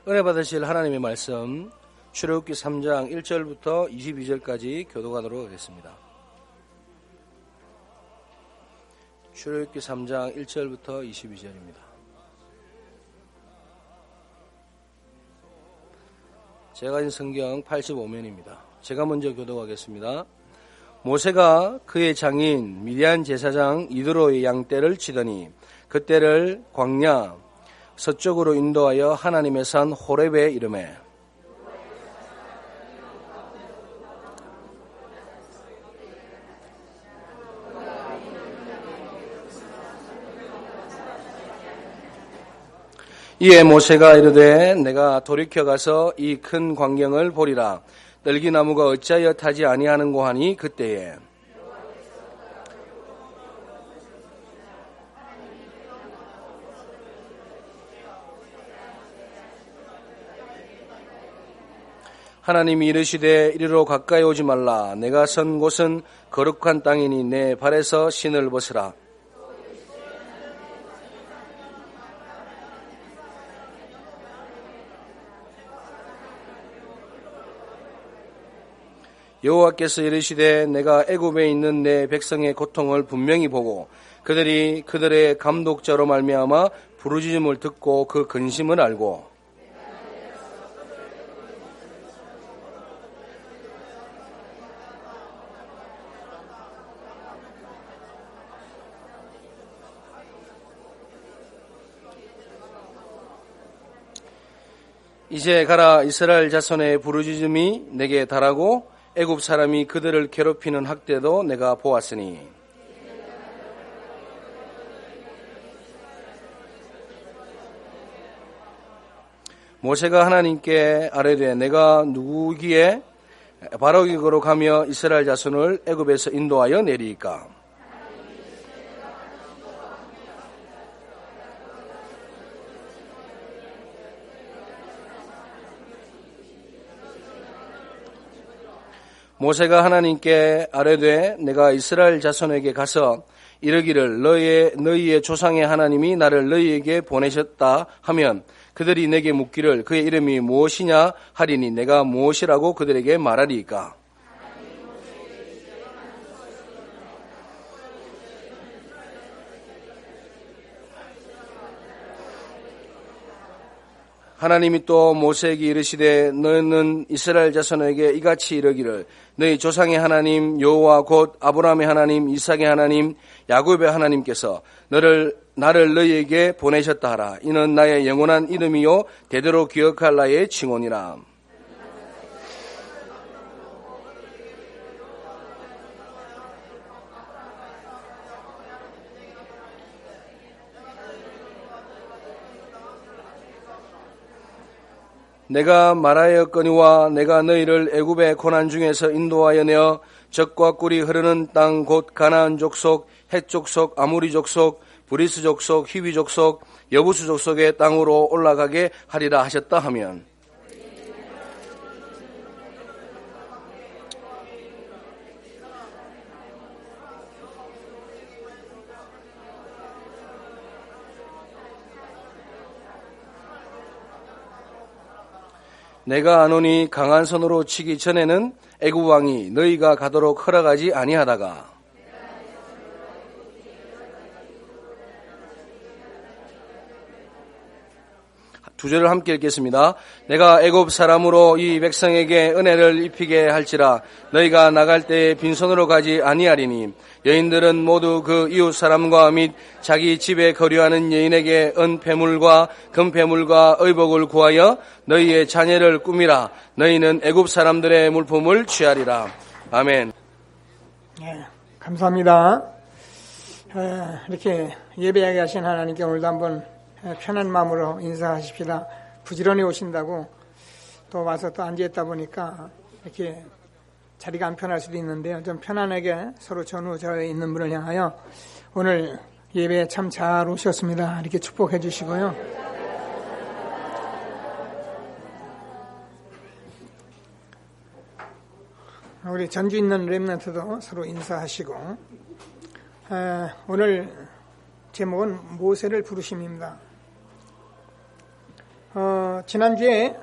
은혜 받으실 하나님의 말씀 출애굽기 3장 1절부터 22절까지 교독하도록 하겠습니다. 출애굽기 3장 1절부터 22절입니다. 제가 가진 성경 85면입니다. 제가 먼저 교독하겠습니다. 모세가 그의 장인 미디안 제사장 이드로의 양떼를 치더니 그 떼를 광야 서쪽으로 인도하여 하나님의 산 호렙에 이르매 이에 모세가 이르되 내가 돌이켜 가서 이 큰 광경을 보리라. 떨기나무가 어찌하여 타지 아니하는고 하니 그때에 하나님이 이르시되 이리로 가까이 오지 말라. 내가 선 곳은 거룩한 땅이니 내 발에서 신을 벗으라. 여호와께서 이르시되 내가 애굽에 있는 내 백성의 고통을 분명히 보고 그들이 그들의 감독자로 말미암아 부르짖음을 듣고 그 근심을 알고 이제 가라. 이스라엘 자손의 부르짖음이 내게 달하고 애굽 사람이 그들을 괴롭히는 학대도 내가 보았으니 모세가 하나님께 아뢰되 내가 누구기에 바로기로 가며 이스라엘 자손을 애굽에서 인도하여 내리이까. 모세가 하나님께 아뢰되 내가 이스라엘 자손에게 가서 이르기를 너희의 조상의 하나님이 나를 너희에게 보내셨다 하면 그들이 내게 묻기를 그의 이름이 무엇이냐 하리니 내가 무엇이라고 그들에게 말하리이까. 하나님이 또 모세에게 이르시되 너는 이스라엘 자손에게 이같이 이르기를 너희 조상의 하나님 여호와 곧 아브라함의 하나님 이삭의 하나님 야곱의 하나님께서 나를 너희에게 보내셨다 하라. 이는 나의 영원한 이름이요 대대로 기억할 나의 칭언이라. 내가 말하였거니와 내가 너희를 애굽의 고난 중에서 인도하여 내어 젖과 꿀이 흐르는 땅 곧 가나안 족속, 헷 족속, 아모리 족속, 브리스 족속, 히위 족속, 여부수 족속의 땅으로 올라가게 하리라 하셨다 하면 내가 아노니 강한 손으로 치기 전에는 애굽 왕이 너희가 가도록 허락하지 아니하다가 두 절을 함께 읽겠습니다. 내가 애굽 사람으로 이 백성에게 은혜를 입히게 할지라 너희가 나갈 때에 빈손으로 가지 아니하리니 여인들은 모두 그 이웃 사람과 및 자기 집에 거류하는 여인에게 은폐물과 금폐물과 의복을 구하여 너희의 자녀를 꾸미라. 너희는 애굽 사람들의 물품을 취하리라. 아멘. 네, 감사합니다. 이렇게 예배하게 하신 하나님께 오늘도 한번 편한 마음으로 인사하십시다. 부지런히 오신다고 또 와서 또 앉아있다 보니까 이렇게 자리가 안 편할 수도 있는데요. 좀 편안하게 서로 전후저에 있는 분을 향하여 오늘 예배에 참 잘 오셨습니다. 이렇게 축복해 주시고요. 우리 전주 있는 렘넌트도 서로 인사하시고 오늘 제목은 모세를 부르심입니다. 지난주에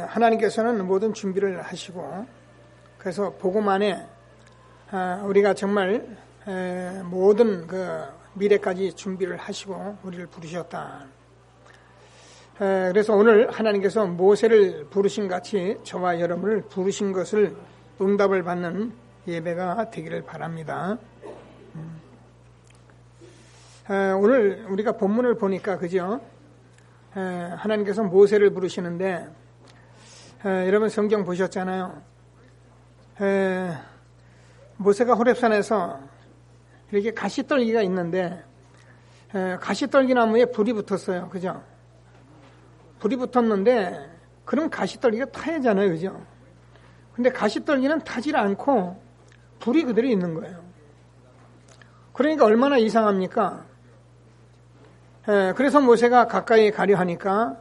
하나님께서는 모든 준비를 하시고 그래서 복음 안에 우리가 정말 모든 그 미래까지 준비를 하시고 우리를 부르셨다. 그래서 오늘 하나님께서 모세를 부르신 같이 저와 여러분을 부르신 것을 응답을 받는 예배가 되기를 바랍니다. 오늘 우리가 본문을 보니까 그죠? 하나님께서 모세를 부르시는데 여러분 성경 보셨잖아요. 모세가 호렙산에서 이렇게 가시떨기가 있는데 가시떨기 나무에 불이 붙었어요. 그죠? 불이 붙었는데 그럼 가시떨기가 타야잖아요. 그죠? 근데 가시떨기는 타질 않고 불이 그대로 있는 거예요. 그러니까 얼마나 이상합니까? 그래서 모세가 가까이 가려 하니까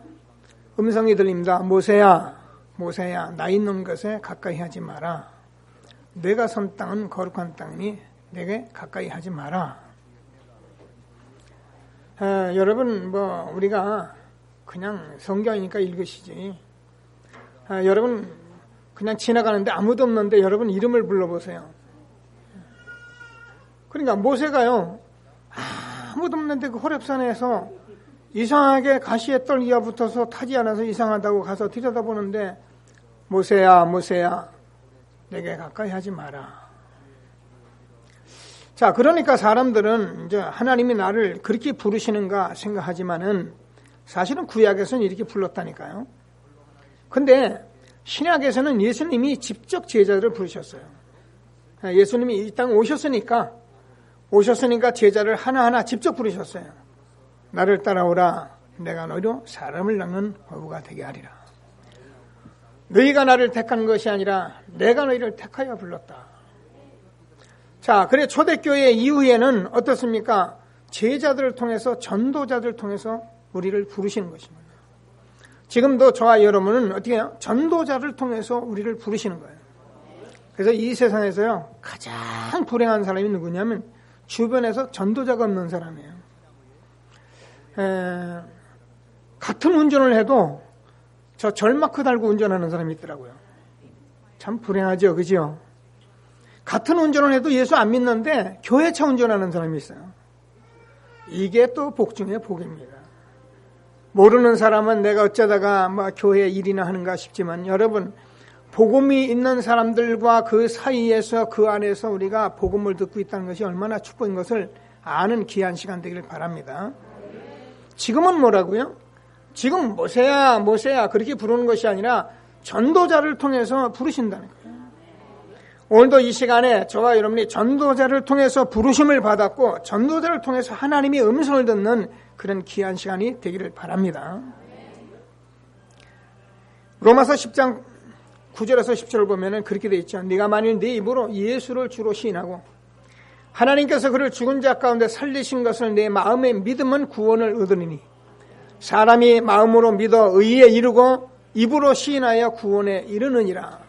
음성이 들립니다. 모세야, 모세야, 나 있는 것에 가까이 하지 마라. 내가 선 땅은 거룩한 땅이니 내게 가까이 하지 마라. 여러분, 우리가 그냥 성경이니까 읽으시지. 여러분, 그냥 지나가는데 아무도 없는데 여러분 이름을 불러보세요. 그러니까 모세가요, 아무도 없는데 그 호렙산에서 이상하게 가시에 떨기가 붙어서 타지 않아서 이상하다고 가서 들여다보는데 모세야, 모세야, 내게 가까이 하지 마라. 자, 그러니까 사람들은 이제 하나님이 나를 그렇게 부르시는가 생각하지만은 사실은 구약에서는 이렇게 불렀다니까요. 근데 신약에서는 예수님이 직접 제자들을 부르셨어요. 예수님이 이 땅에 오셨으니까 제자를 하나하나 직접 부르셨어요. 나를 따라오라. 내가 너희로 사람을 낚는 어부가 되게 하리라. 너희가 나를 택한 것이 아니라 내가 너희를 택하여 불렀다. 자, 그래 초대교회 이후에는 어떻습니까? 제자들을 통해서 전도자들을 통해서 우리를 부르시는 것입니다. 지금도 저와 여러분은 어떻게 해요? 전도자를 통해서 우리를 부르시는 거예요. 그래서 이 세상에서요, 가장 불행한 사람이 누구냐면 주변에서 전도자가 없는 사람이에요. 같은 운전을 해도 저 절마크 달고 운전하는 사람이 있더라고요. 참 불행하죠, 그죠? 같은 운전을 해도 예수 안 믿는데 교회차 운전하는 사람이 있어요. 이게 또 복 중에 복입니다. 모르는 사람은 내가 어쩌다가 교회 일이나 하는가 싶지만 여러분, 복음이 있는 사람들과 그 사이에서 그 안에서 우리가 복음을 듣고 있다는 것이 얼마나 축복인 것을 아는 귀한 시간 되기를 바랍니다. 지금은 뭐라고요? 지금 모세야, 모세야 그렇게 부르는 것이 아니라 전도자를 통해서 부르신다는 거예요. 오늘도 이 시간에 저와 여러분이 전도자를 통해서 부르심을 받았고 전도자를 통해서 하나님의 음성을 듣는 그런 귀한 시간이 되기를 바랍니다. 로마서 10장 9절에서 10절을 보면 그렇게 되어 있죠. 네가 만일 네 입으로 예수를 주로 시인하고 하나님께서 그를 죽은 자 가운데 살리신 것을 내 마음에 믿으면 구원을 얻으리니 사람이 마음으로 믿어 의에 이르고 입으로 시인하여 구원에 이르느니라.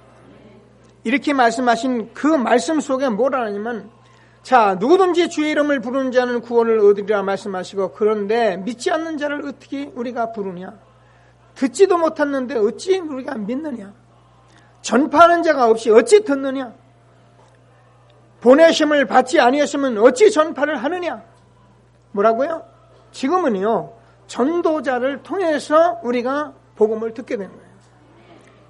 이렇게 말씀하신 그 말씀 속에 뭐라냐면 자, 누구든지 주의 이름을 부르는 자는 구원을 얻으리라 말씀하시고 그런데 믿지 않는 자를 어떻게 우리가 부르냐? 듣지도 못했는데 어찌 우리가 믿느냐? 전파하는 자가 없이 어찌 듣느냐? 보내심을 받지 아니했으면 어찌 전파를 하느냐? 뭐라고요? 지금은요, 전도자를 통해서 우리가 복음을 듣게 되는 거예요.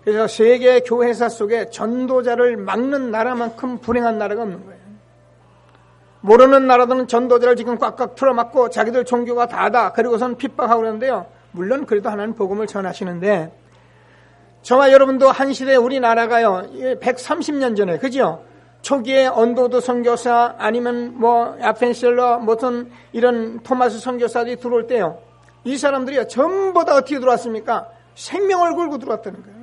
그래서 세계 교회사 속에 전도자를 막는 나라만큼 불행한 나라가 없는 거예요. 모르는 나라들은 전도자를 지금 꽉꽉 틀어막고 자기들 종교가 다다 그리고선 핍박하고 그러는데요. 물론 그래도 하나님 복음을 전하시는데 저와 여러분도 한 시대 우리나라가요 130년 전에 그죠? 초기에 언도드 선교사 아니면 아펜셀러 무슨 이런 토마스 선교사들이 들어올 때요. 이 사람들이요 전부 다 어떻게 들어왔습니까? 생명을 걸고 들어왔다는 거예요.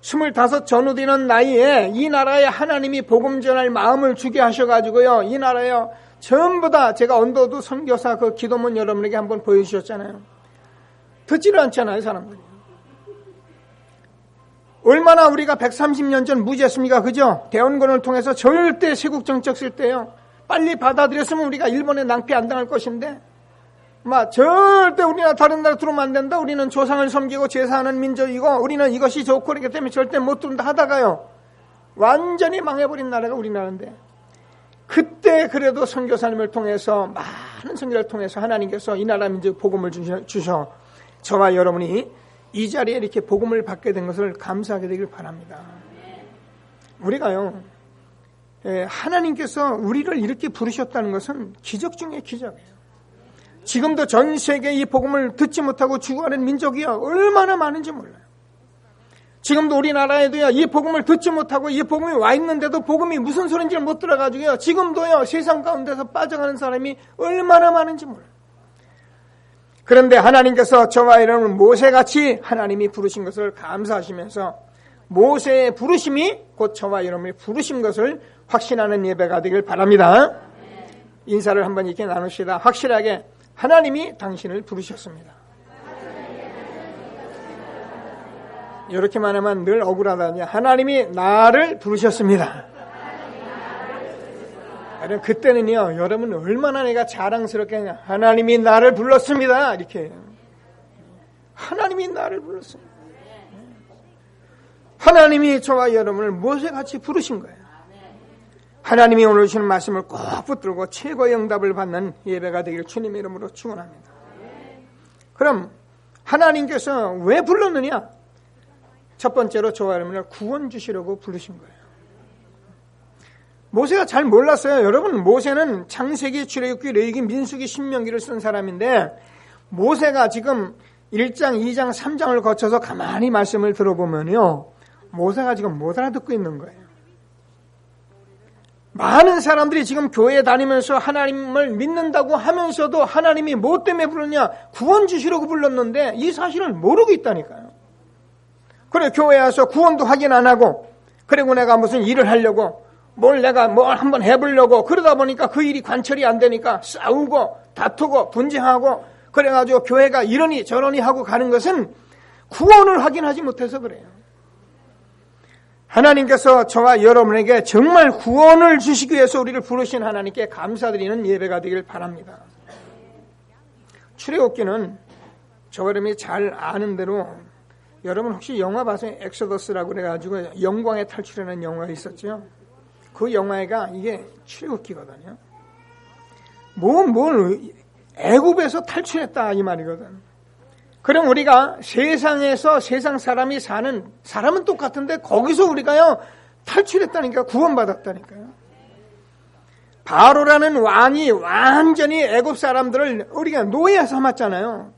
25 전후되는 나이에 이 나라에 하나님이 복음 전할 마음을 주게 하셔가지고요. 이 나라에요. 전부 다 제가 언도드 선교사 그 기도문 여러분에게 한번 보여주셨잖아요. 듣지를 않잖아요, 사람들이. 얼마나 우리가 130년 전 무지했습니까? 그죠? 대원군을 통해서 절대 세국 정책 쓸 때요. 빨리 받아들였으면 우리가 일본에 낭피 안 당할 것인데 절대 우리나라 다른 나라 들어오면 안 된다. 우리는 조상을 섬기고 제사하는 민족이고 우리는 이것이 좋고 그렇기 때문에 절대 못 들어온다 하다가요. 완전히 망해버린 나라가 우리나라인데 그때 그래도 선교사님을 통해서 많은 선교를 통해서 하나님께서 이 나라 민족 복음을 주셔 저와 여러분이 이 자리에 이렇게 복음을 받게 된 것을 감사하게 되길 바랍니다. 우리가요. 하나님께서 우리를 이렇게 부르셨다는 것은 기적 중에 기적이에요. 지금도 전 세계에 이 복음을 듣지 못하고 죽어가는 민족이 얼마나 많은지 몰라요. 지금도 우리나라에도요, 이 복음을 듣지 못하고 이 복음이 와 있는데도 복음이 무슨 소리인지 못 들어가지고요, 지금도요, 세상 가운데서 빠져가는 사람이 얼마나 많은지 몰라요. 그런데 하나님께서 저와 여러분 모세같이 하나님이 부르신 것을 감사하시면서 모세의 부르심이 곧 저와 여러분이 부르신 것을 확신하는 예배가 되길 바랍니다. 인사를 한번 이렇게 나눕시다. 확실하게 하나님이 당신을 부르셨습니다. 이렇게만 하면 늘 억울하다니 하나님이 나를 부르셨습니다. 그때는요, 여러분 얼마나 내가 자랑스럽게 하나님이 나를 불렀습니다. 이렇게 하나님이 나를 불렀습니다. 하나님이 저와 여러분을 모세같이 부르신 거예요. 하나님이 오늘 주시는 말씀을 꼭 붙들고 최고의 응답을 받는 예배가 되기를 주님의 이름으로 축원합니다. 그럼 하나님께서 왜 불렀느냐? 첫 번째로 저와 여러분을 구원 주시려고 부르신 거예요. 모세가 잘 몰랐어요. 여러분, 모세는 창세기, 출애굽기, 레위기, 민수기, 신명기를 쓴 사람인데 모세가 지금 1장, 2장, 3장을 거쳐서 가만히 말씀을 들어보면요, 모세가 지금 못 알아듣고 있는 거예요. 많은 사람들이 지금 교회에 다니면서 하나님을 믿는다고 하면서도 하나님이 뭐 때문에 부르냐? 구원 주시려고 불렀는데 이 사실을 모르고 있다니까요. 그래, 교회에 와서 구원도 확인 안 하고, 그리고 내가 무슨 일을 하려고, 뭘 한번 해보려고, 그러다 보니까 그 일이 관철이 안 되니까 싸우고, 다투고, 분쟁하고, 그래가지고 교회가 이러니 저러니 하고 가는 것은 구원을 확인하지 못해서 그래요. 하나님께서 저와 여러분에게 정말 구원을 주시기 위해서 우리를 부르신 하나님께 감사드리는 예배가 되길 바랍니다. 출애굽기는 저와 여러분이 잘 아는 대로, 여러분 혹시 영화 봐서 엑소더스라고 그래가지고 영광의 탈출이라는 영화가 있었죠. 그 영화가 이게 출애굽기거든요. 뭘 애굽에서 탈출했다 이 말이거든. 그럼 우리가 세상에서 세상 사람이 사는 사람은 똑같은데 거기서 우리가요 탈출했다니까, 구원받았다니까요. 바로라는 왕이 완전히 애굽 사람들을 우리가 노예에 삼았잖아요.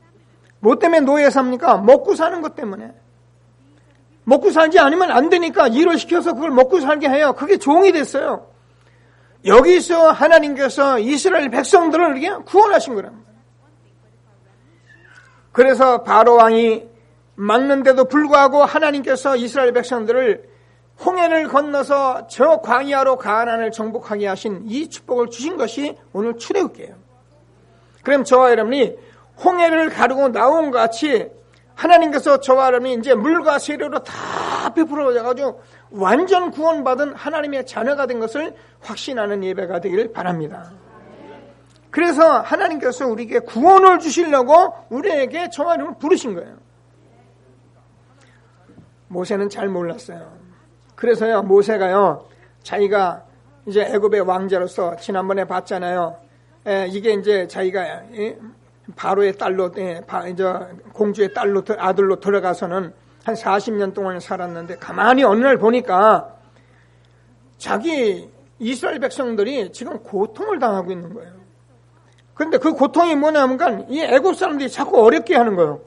뭐 때문에 노예에 삽니까? 먹고 사는 것 때문에. 먹고 살지 않으면 안 되니까 일을 시켜서 그걸 먹고 살게 해요. 그게 종이 됐어요. 여기서 하나님께서 이스라엘 백성들을 이렇게 구원하신 거랍니다. 그래서 바로 왕이 막는데도 불구하고 하나님께서 이스라엘 백성들을 홍해를 건너서 저 광야로 가나안을 정복하게 하신 이 축복을 주신 것이 오늘 출애굽기예요. 그럼 저와 여러분이 홍해를 가르고 나온 것 같이 하나님께서 저와 여러분이 이제 물과 세례로 다 베풀어져가지고 완전 구원받은 하나님의 자녀가 된 것을 확신하는 예배가 되기를 바랍니다. 그래서 하나님께서 우리에게 구원을 주시려고 우리에게 저와 여러분을 부르신 거예요. 모세는 잘 몰랐어요. 그래서요, 모세가요, 자기가 이제 애굽의 왕자로서 지난번에 봤잖아요. 이게 이제 자기가 바로의 딸로, 공주의 딸로, 아들로 들어가서는 한 40년 동안 살았는데 가만히 어느 날 보니까 자기 이스라엘 백성들이 지금 고통을 당하고 있는 거예요. 근데 그 고통이 뭐냐면 이 애굽 사람들이 자꾸 어렵게 하는 거예요.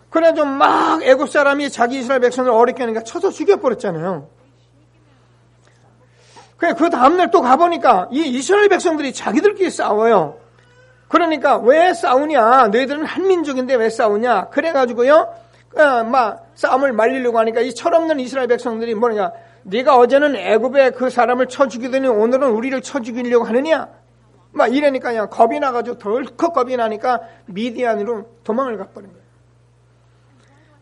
그래서 막 애굽 사람이 자기 이스라엘 백성을 어렵게 하니까 쳐서 죽여버렸잖아요. 그래, 그 다음날 또 가보니까 이 이스라엘 백성들이 자기들끼리 싸워요. 그러니까 왜 싸우냐? 너희들은 한 민족인데 왜 싸우냐? 그래가지고요, 막 싸움을 말리려고 하니까 이 철없는 이스라엘 백성들이 뭐냐? 네가 어제는 애굽에 그 사람을 쳐 죽이더니 오늘은 우리를 쳐 죽이려고 하느냐? 막 이러니까 그냥 겁이 나가지고 덜컥 겁이 나니까 미디안으로 도망을 가버린 거예요.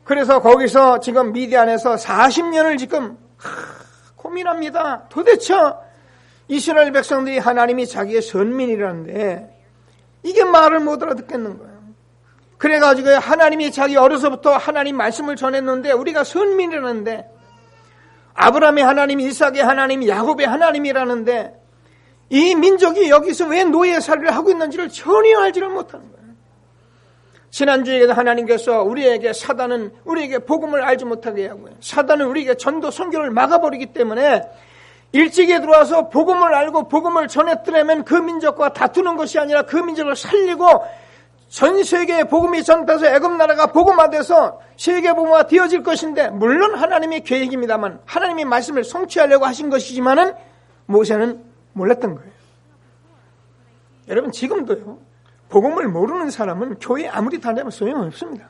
그래서 거기서 지금 미디안에서 40년을 지금 고민합니다. 도대체 이스라엘 백성들이 하나님이 자기의 선민이라는데 이게 말을 못 알아듣겠는 거예요. 그래가지고 하나님이 자기 어려서부터 하나님 말씀을 전했는데 우리가 선민이라는데 아브라함의 하나님, 이삭의 하나님, 야곱의 하나님이라는데 이 민족이 여기서 왜 노예살이를 하고 있는지를 전혀 알지를 못하는 거예요. 지난주에도 하나님께서 우리에게 사단은 우리에게 복음을 알지 못하게 하고요. 사단은 우리에게 전도 선교를 막아버리기 때문에 일찍이 들어와서 복음을 알고 복음을 전했더라면 그 민족과 다투는 것이 아니라 그 민족을 살리고 전 세계에 복음이 전파돼서 애굽 나라가 복음화돼서 세계 복음화 되어질 것인데 물론 하나님의 계획입니다만 하나님의 말씀을 성취하려고 하신 것이지만은 모세는 몰랐던 거예요. 여러분 지금도요. 복음을 모르는 사람은 교회 아무리 다니면 소용없습니다.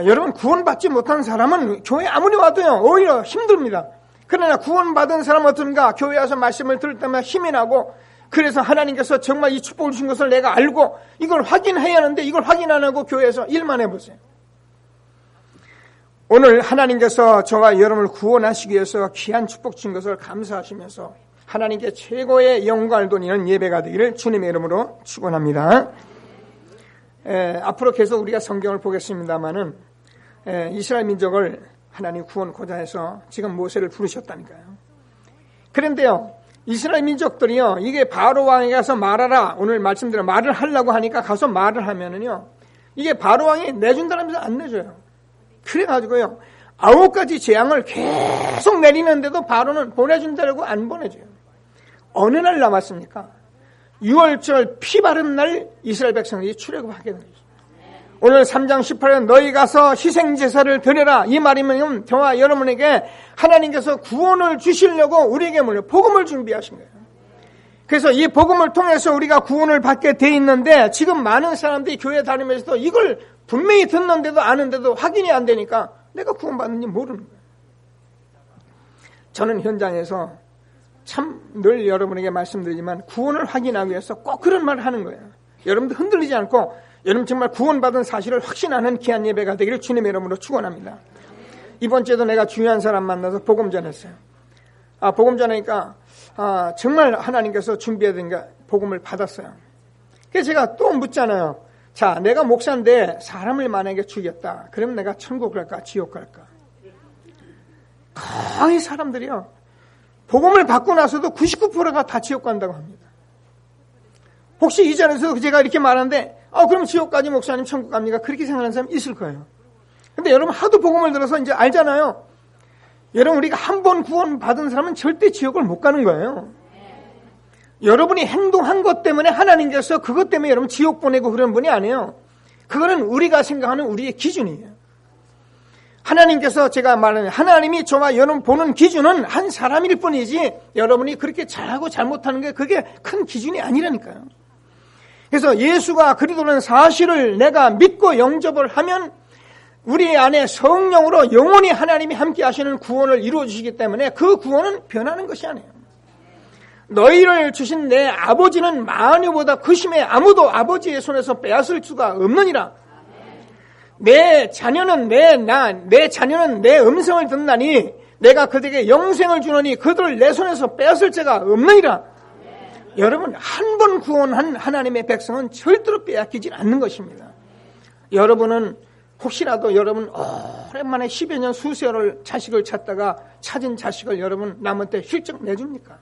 여러분 구원받지 못한 사람은 교회 아무리 와도요 오히려 힘듭니다. 그러나 구원받은 사람은 어떤가? 교회 와서 말씀을 들을 때마다 힘이 나고 그래서 하나님께서 정말 이 축복을 주신 것을 내가 알고 이걸 확인해야 하는데 이걸 확인 안 하고 교회에서 일만 해보세요. 오늘 하나님께서 저와 여러분을 구원하시기 위해서 귀한 축복 주신 것을 감사하시면서 하나님께 최고의 영광을 돌리는 예배가 되기를 주님의 이름으로 축원합니다. 앞으로 계속 우리가 성경을 보겠습니다마는 이스라엘 민족을 하나님 구원코자 해서 지금 모세를 부르셨다니까요. 그런데요, 이스라엘 민족들이요, 이게 바로 왕에게 가서 말하라. 오늘 말씀대로 말을 하려고 하니까 가서 말을 하면은요, 이게 바로 왕이 내준다면서 안 내줘요. 그래가지고요, 9가지 재앙을 계속 내리는데도 바로는 보내준다고 안 보내줘요. 어느 날 남았습니까? 6월절 피 바른 날 이스라엘 백성들이 출애굽하게 된 거죠. 오늘 3장 18절 너희 가서 희생제사를 드려라. 이 말이면 저와 여러분에게 하나님께서 구원을 주시려고 우리에게 복음을 준비하신 거예요. 그래서 이 복음을 통해서 우리가 구원을 받게 돼 있는데 지금 많은 사람들이 교회 다니면서도 이걸 분명히 듣는데도 아는데도 확인이 안 되니까 내가 구원받는지 모르는 거예요. 저는 현장에서 참 늘 여러분에게 말씀드리지만 구원을 확인하기 위해서 꼭 그런 말을 하는 거예요. 여러분들 흔들리지 않고 여러분 정말 구원받은 사실을 확신하는 귀한 예배가 되기를 주님의 이름으로 축원합니다. 이번 주에도 내가 중요한 사람 만나서 복음 전했어요. 복음 전하니까 정말 하나님께서 준비해둔 게 복음을 받았어요. 그래서 제가 또 묻잖아요. 자, 내가 목사인데 사람을 만약에 죽였다. 그러면 내가 천국 갈까 지옥 갈까? 거의 사람들이요. 복음을 받고 나서도 99%가 다 지옥 간다고 합니다. 혹시 이 자리에서 제가 이렇게 말하는데 그럼 지옥까지 목사님 천국 갑니까? 그렇게 생각하는 사람 있을 거예요. 근데 여러분 하도 복음을 들어서 이제 알잖아요. 여러분 우리가 한 번 구원 받은 사람은 절대 지옥을 못 가는 거예요. 여러분이 행동한 것 때문에 하나님께서 그것 때문에 여러분 지옥 보내고 그런 분이 아니에요. 그거는 우리가 생각하는 우리의 기준이에요. 하나님께서 제가 말하는 하나님이 저와 여러분 보는 기준은 한 사람일 뿐이지 여러분이 그렇게 잘하고 잘못하는 게 그게 큰 기준이 아니라니까요. 그래서 예수가 그리스도라는 사실을 내가 믿고 영접을 하면 우리 안에 성령으로 영원히 하나님이 함께 하시는 구원을 이루어 주시기 때문에 그 구원은 변하는 것이 아니에요. 너희를 주신 내 아버지는 마녀보다 크심에 아무도 아버지의 손에서 빼앗을 수가 없느니라. 내 자녀는 내 자녀는 내 음성을 듣나니 내가 그들에게 영생을 주노니 그들을 내 손에서 빼앗을 자가 없느니라. 여러분 한 번 구원한 하나님의 백성은 절대로 빼앗기지 않는 것입니다. 여러분은 혹시라도 여러분 오랜만에 10여 년 수세월 자식을 찾다가 찾은 자식을 여러분 남은 때 힐쩍 내줍니까?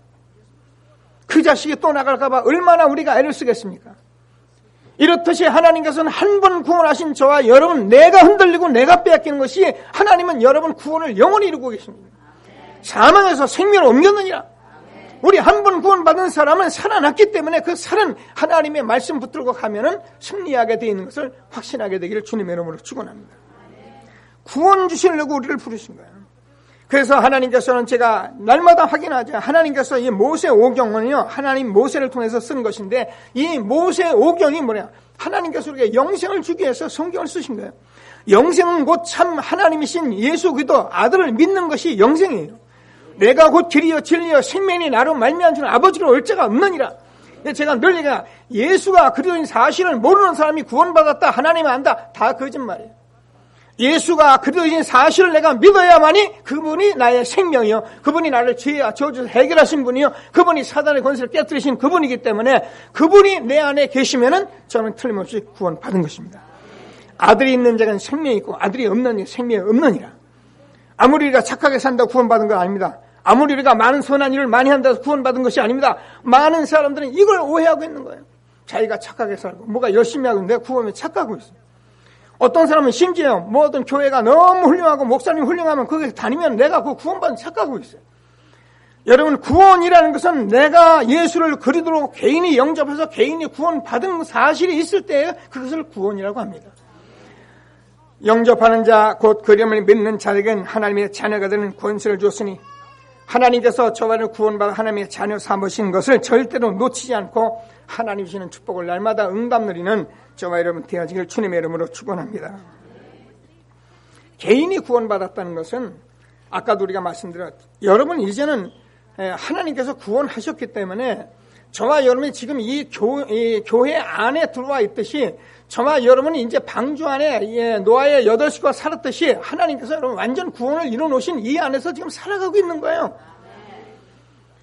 그 자식이 또 나갈까 봐 얼마나 우리가 애를 쓰겠습니까? 이렇듯이 하나님께서는 한 번 구원하신 저와 여러분 내가 흔들리고 내가 빼앗기는 것이 하나님은 여러분 구원을 영원히 이루고 계십니다. 사망에서 생명을 옮겼느니라. 우리 한 번 구원받은 사람은 살아났기 때문에 그 살은 하나님의 말씀 붙들고 가면은 승리하게 되어 있는 것을 확신하게 되기를 주님의 이름으로 축원합니다. 구원 주시려고 우리를 부르신 거예요. 그래서 하나님께서는 제가 날마다 확인하죠. 하나님께서 이 모세 오경은요, 하나님 모세를 통해서 쓴 것인데, 이 모세 오경이 뭐냐? 하나님께서 우리에게 영생을 주기 위해서 성경을 쓰신 거예요. 영생은 곧 참 하나님이신 예수 그리스도 아들을 믿는 것이 영생이에요. 내가 곧 길이요 진리요 생명이 나로 말미암아 주는 아버지로 올 자가 없느니라. 제가 늘 얘기해요. 예수가 그리스도인 사실을 모르는 사람이 구원받았다, 하나님이 안다, 다 거짓말이에요. 예수가 그리스도인 사실을 내가 믿어야만이 그분이 나의 생명이요, 그분이 나를 죄와 저주에서 해결하신 분이요, 그분이 사단의 권세를 깨뜨리신 그분이기 때문에 그분이 내 안에 계시면은 저는 틀림없이 구원받은 것입니다. 아들이 있는 자는 생명이 있고 아들이 없는 자는 생명이 없느니라. 아무리 우리가 착하게 산다고 구원받은 건 아닙니다. 아무리 우리가 많은 선한 일을 많이 한다고 구원받은 것이 아닙니다. 많은 사람들은 이걸 오해하고 있는 거예요. 자기가 착하게 살고 뭐가 열심히 하고 내 구원에 착각하고 있어요. 어떤 사람은 심지어 뭐 어떤 교회가 너무 훌륭하고 목사님 훌륭하면 거기서 다니면 내가 그 구원받은 착각하고 있어요. 여러분, 구원이라는 것은 내가 예수를 그리도록 개인이 영접해서 개인이 구원받은 사실이 있을 때 그것을 구원이라고 합니다. 영접하는 자 곧 그림을 믿는 자에게는 하나님의 자녀가 되는 권세를 줬으니 하나님께서 저와를 구원받아 하나님의 자녀 삼으신 것을 절대로 놓치지 않고 하나님 주시는 축복을 날마다 응답 누리는 저와 여러분 되어지길 주님의 이름으로 축원합니다. 개인이 구원받았다는 것은 아까도 우리가 말씀드렸죠. 여러분 이제는 하나님께서 구원하셨기 때문에 저와 여러분이 지금 이 교회 안에 들어와 있듯이 저와 여러분이 이제 방주 안에 노아의 8식구가 살았듯이 하나님께서 여러분 완전 구원을 이뤄놓으신 이 안에서 지금 살아가고 있는 거예요.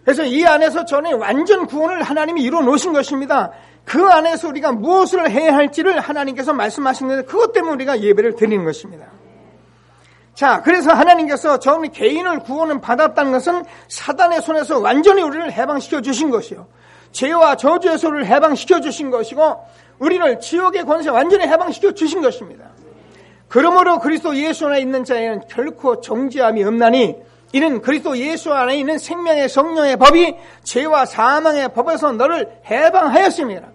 그래서 이 안에서 저는 완전 구원을 하나님이 이뤄놓으신 것입니다. 그 안에서 우리가 무엇을 해야 할지를 하나님께서 말씀하신 건데 그것 때문에 우리가 예배를 드리는 것입니다. 자, 그래서 하나님께서 저는 개인을 구원을 받았다는 것은 사단의 손에서 완전히 우리를 해방시켜 주신 것이요. 죄와 저주의 손을 해방시켜 주신 것이고 우리를 지옥의 권세 완전히 해방시켜 주신 것입니다. 그러므로 그리스도 예수 안에 있는 자에는 결코 정죄함이 없나니 이는 그리스도 예수 안에 있는 생명의 성령의 법이 죄와 사망의 법에서 너를 해방하였습니다.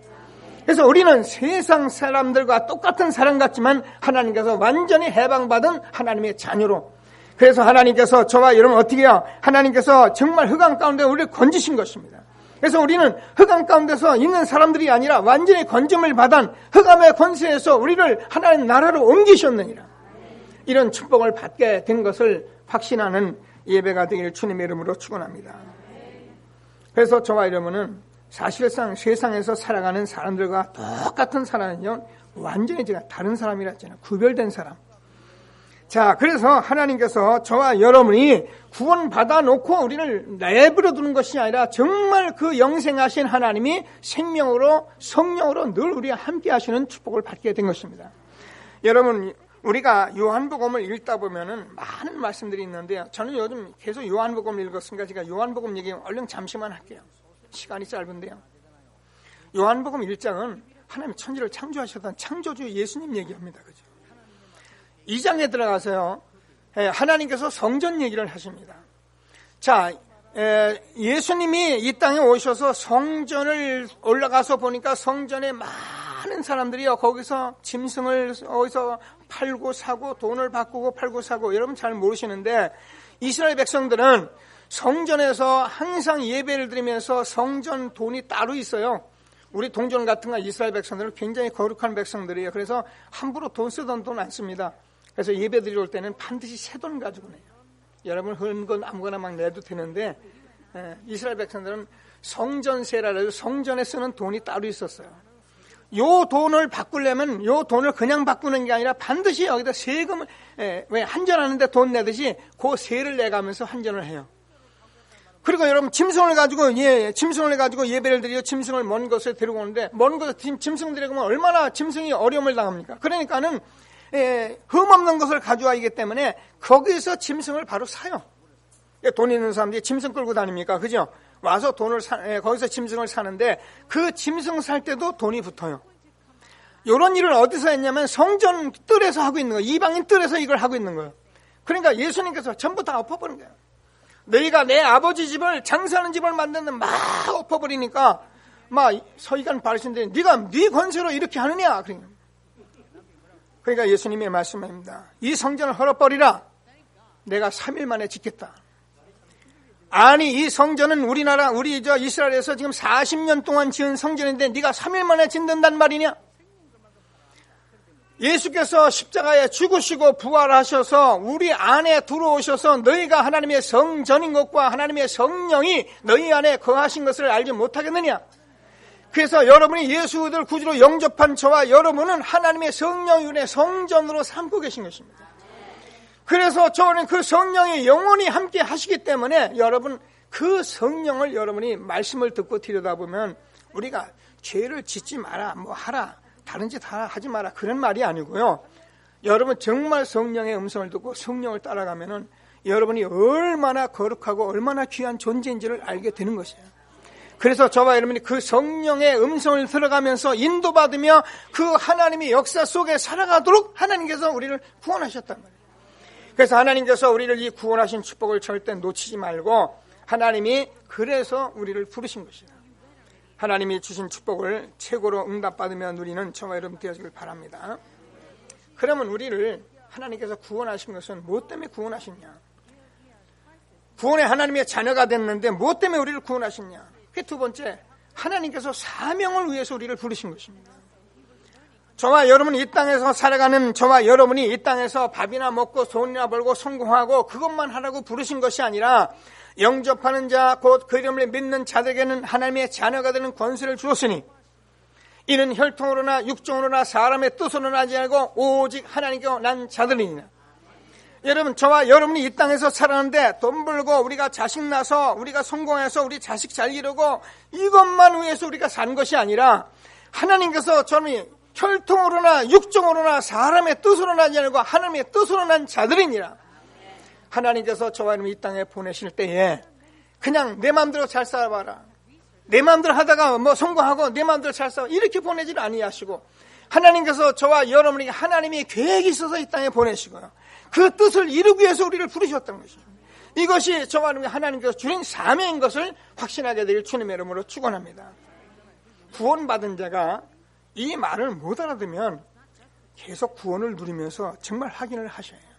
그래서 우리는 세상 사람들과 똑같은 사람 같지만 하나님께서 완전히 해방받은 하나님의 자녀로, 그래서 하나님께서 저와 여러분 어떻게 해요? 하나님께서 정말 흑암 가운데 우리를 건지신 것입니다. 그래서 우리는 흑암 가운데서 있는 사람들이 아니라 완전히 건짐을 받은 흑암의 권세에서 우리를 하나님 나라로 옮기셨느니라. 이런 축복을 받게 된 것을 확신하는 예배가 되기를 주님의 이름으로 축원합니다. 그래서 저와 여러분은 사실상 세상에서 살아가는 사람들과 똑같은 사람은요, 완전히 제가 다른 사람이라 했잖아요. 구별된 사람. 자, 그래서 하나님께서 저와 여러분이 구원받아 놓고 우리를 내버려 두는 것이 아니라 정말 그 영생하신 하나님이 생명으로 성령으로 늘 우리와 함께 하시는 축복을 받게 된 것입니다. 여러분, 우리가 요한복음을 읽다 보면은 많은 말씀들이 있는데요. 저는 요즘 계속 요한복음을 읽었으니까 제가 요한복음 얘기 얼른 잠시만 할게요. 시간이 짧은데요. 요한복음 1장은 하나님 천지를 창조하셨던 창조주 예수님 얘기합니다. 그죠? 2장에 들어가서요, 하나님께서 성전 얘기를 하십니다. 자, 예수님이 이 땅에 오셔서 성전을 올라가서 보니까 성전에 많은 사람들이요, 거기서 짐승을 어디서 팔고 사고 돈을 바꾸고 팔고 사고, 여러분 잘 모르시는데 이스라엘 백성들은 성전에서 항상 예배를 드리면서 성전 돈이 따로 있어요. 우리 동전 같은 거 이스라엘 백성들은 굉장히 거룩한 백성들이에요. 그래서 함부로 돈 쓰던 돈 안 씁니다. 그래서 예배 드리러 올 때는 반드시 새 돈 가지고 내요. 여러분 흔 건 아무거나 막 내도 되는데 이스라엘 백성들은 성전세라 해서 성전에 쓰는 돈이 따로 있었어요. 요 돈을 바꾸려면 요 돈을 그냥 바꾸는 게 아니라 반드시 여기다 세금을, 왜 한전하는데 돈 내듯이 그 세를 내가면서 한전을 해요. 그리고 여러분 짐승을 가지고 예배를 드리고 짐승을 먼 곳에 데리고 오는데 먼 곳에 짐승 데리고 오면 얼마나 짐승이 어려움을 당합니까? 그러니까는 흠없는 것을 가져와야기 때문에 거기서 짐승을 바로 사요. 돈 있는 사람들이 짐승 끌고 다닙니까? 그죠? 와서 거기서 짐승을 사는데 그 짐승 살 때도 돈이 붙어요. 이런 일을 어디서 했냐면 성전 뜰에서 하고 있는 거예요. 이방인 뜰에서 이걸 하고 있는 거예요. 그러니까 예수님께서 전부 다 엎어버린 거예요. 너희가 내 아버지 집을 장사하는 집을 만드는 막 엎어버리니까 막 서기관 바리새인들이 네가 네 권세로 이렇게 하느냐. 그러니까 예수님의 말씀입니다. 이 성전을 헐어버리라. 내가 3일 만에 짓겠다. 아니 이 성전은 우리 이스라엘에서 지금 40년 동안 지은 성전인데 네가 3일 만에 짓는단 말이냐? 예수께서 십자가에 죽으시고 부활하셔서 우리 안에 들어오셔서 너희가 하나님의 성전인 것과 하나님의 성령이 너희 안에 거하신 것을 알지 못하겠느냐? 그래서 여러분이 예수를 구주로 영접한 저와 여러분은 하나님의 성령의 은혜 성전으로 삼고 계신 것입니다. 그래서 저는 그 성령이 영원히 함께 하시기 때문에 여러분 그 성령을 여러분이 말씀을 듣고 들여다보면 우리가 죄를 짓지 마라, 뭐 하라, 다른 짓 하지 마라 그런 말이 아니고요. 여러분 정말 성령의 음성을 듣고 성령을 따라가면은 여러분이 얼마나 거룩하고 얼마나 귀한 존재인지를 알게 되는 것이에요. 그래서 저와 여러분이 그 성령의 음성을 들어가면서 인도받으며 그 하나님의 역사 속에 살아가도록 하나님께서 우리를 구원하셨단 말이에요. 그래서 하나님께서 우리를 이 구원하신 축복을 절대 놓치지 말고 하나님이 그래서 우리를 부르신 것이에요. 하나님이 주신 축복을 최고로 응답받으며 누리는 저와 여러분 되어지길 바랍니다. 그러면 우리를 하나님께서 구원하신 것은 무엇 때문에 구원하셨냐? 구원의 하나님의 자녀가 됐는데 무엇 때문에 우리를 구원하셨냐? 그 두 번째, 하나님께서 사명을 위해서 우리를 부르신 것입니다. 저와 여러분이 이 땅에서 살아가는 저와 여러분이 이 땅에서 밥이나 먹고 돈이나 벌고 성공하고 그것만 하라고 부르신 것이 아니라 영접하는 자 곧 그 이름을 믿는 자들에게는 하나님의 자녀가 되는 권세를 주었으니 이는 혈통으로나 육종으로나 사람의 뜻으로 나지 않고 오직 하나님께로 난 자들이니라. 여러분, 저와 여러분이 이 땅에서 살았는데 돈 벌고 우리가 자식 낳아서 우리가 성공해서 우리 자식 잘 기르고 이것만 위해서 우리가 산 것이 아니라 하나님께서 저는 혈통으로나 육종으로나 사람의 뜻으로 나지 않고 하나님의 뜻으로 난 자들이니라. 하나님께서 저와 여러분 이 땅에 보내실 때에 그냥 내 마음대로 잘 살아봐라, 내 마음대로 하다가 뭐 성공하고 내 마음대로 잘 살아 이렇게 보내지를 아니하시고 하나님께서 저와 여러분에게 하나님의 계획이 있어서 이 땅에 보내시고요, 그 뜻을 이루기 위해서 우리를 부르셨다는 것입니다. 이것이 저와 여러분이 하나님께서 주신 사명인 것을 확신하게 되길 주님의 이름으로 축원합니다. 구원받은 자가 이 말을 못 알아들으면 계속 구원을 누리면서 정말 확인을 하셔야 해요.